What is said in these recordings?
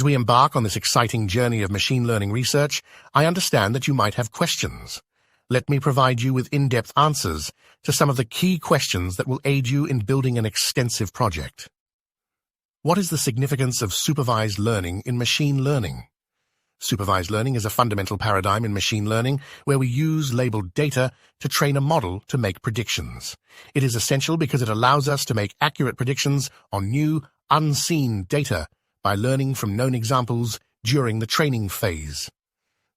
we embark on this exciting journey of machine learning research, I understand that you might have questions. Let me provide you with in-depth answers to some of the key questions that will aid you in building an extensive project. What is the significance of supervised learning in machine learning? Supervised learning is a fundamental paradigm in machine learning where we use labeled data to train a model to make predictions. It is essential because it allows us to make accurate predictions on new, unseen data by learning from known examples during the training phase.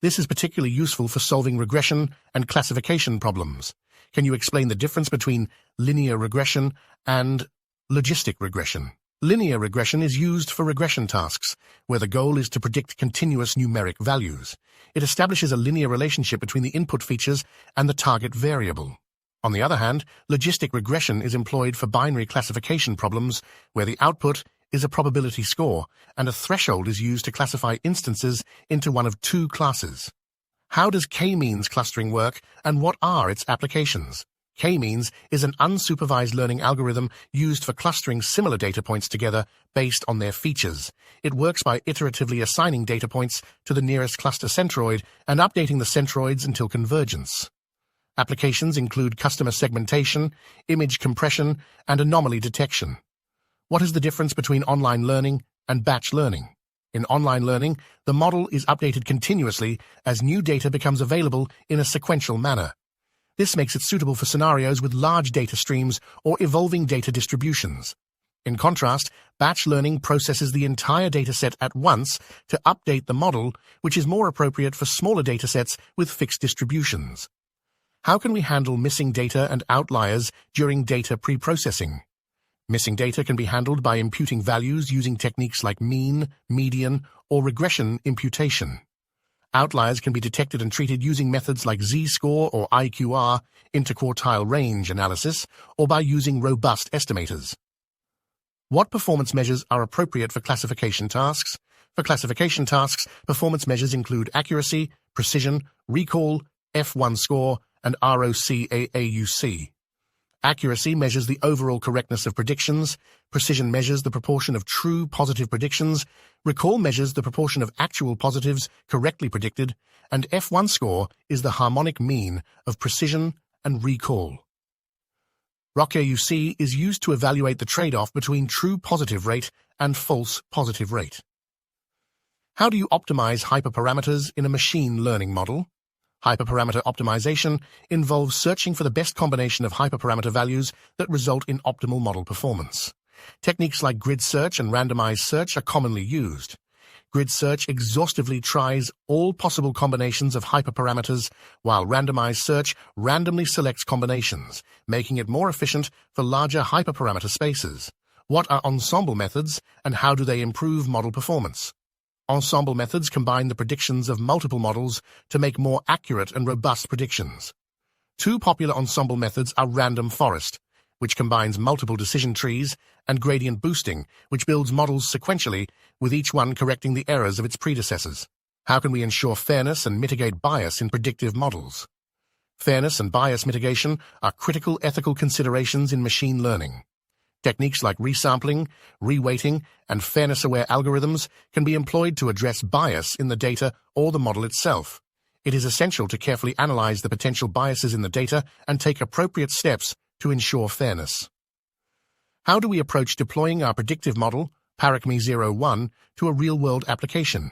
This is particularly useful for solving regression and classification problems. Can you explain the difference between linear regression and logistic regression? Linear regression is used for regression tasks, where the goal is to predict continuous numeric values. It establishes a linear relationship between the input features and the target variable. On the other hand, logistic regression is employed for binary classification problems, where the output is a probability score, and a threshold is used to classify instances into one of two classes. How does k-means clustering work, and what are its applications? K-means is an unsupervised learning algorithm used for clustering similar data points together based on their features. It works by iteratively assigning data points to the nearest cluster centroid and updating the centroids until convergence. Applications include customer segmentation, image compression, and anomaly detection. What is the difference between online learning and batch learning? In online learning, the model is updated continuously as new data becomes available in a sequential manner. This makes it suitable for scenarios with large data streams or evolving data distributions. In contrast, batch learning processes the entire dataset at once to update the model, which is more appropriate for smaller datasets with fixed distributions. How can we handle missing data and outliers during data pre-processing? Missing data can be handled by imputing values using techniques like mean, median, or regression imputation. Outliers can be detected and treated using methods like z-score or IQR, interquartile range analysis, or by using robust estimators. What performance measures are appropriate for classification tasks? For classification tasks, performance measures include accuracy, precision, recall, F1 score, and ROC-AUC. Accuracy measures the overall correctness of predictions, precision measures the proportion of true positive predictions, recall measures the proportion of actual positives correctly predicted, and F1 score is the harmonic mean of precision and recall. ROC-AUC is used to evaluate the trade-off between true positive rate and false positive rate. How do you optimize hyperparameters in a machine learning model? Hyperparameter optimization involves searching for the best combination of hyperparameter values that result in optimal model performance. Techniques like grid search and randomized search are commonly used. Grid search exhaustively tries all possible combinations of hyperparameters, while randomized search randomly selects combinations, making it more efficient for larger hyperparameter spaces. What are ensemble methods, and how do they improve model performance? Ensemble methods combine the predictions of multiple models to make more accurate and robust predictions. Two popular ensemble methods are random forest, which combines multiple decision trees, and gradient boosting, which builds models sequentially, with each one correcting the errors of its predecessors. How can we ensure fairness and mitigate bias in predictive models? Fairness and bias mitigation are critical ethical considerations in machine learning. Techniques like resampling, reweighting, and fairness-aware algorithms can be employed to address bias in the data or the model itself. It is essential to carefully analyze the potential biases in the data and take appropriate steps to ensure fairness. How do we approach deploying our predictive model, ParakMe01, to a real-world application?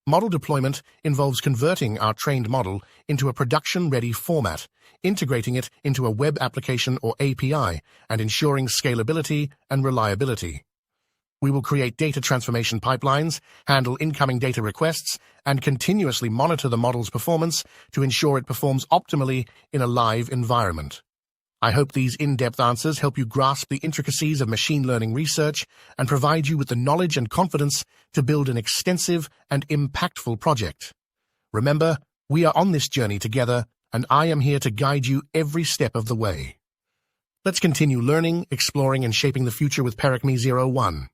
Model deployment involves converting our trained model into a production-ready format, integrating it into a web application or API, and ensuring scalability and reliability. We will create data transformation pipelines, handle incoming data requests, and continuously monitor the model's performance to ensure it performs optimally in a live environment. I hope these in-depth answers help you grasp the intricacies of machine learning research and provide you with the knowledge and confidence to build an extensive and impactful project. Remember, we are on this journey together, and I am here to guide you every step of the way. Let's continue learning, exploring, and shaping the future with ParakMe01.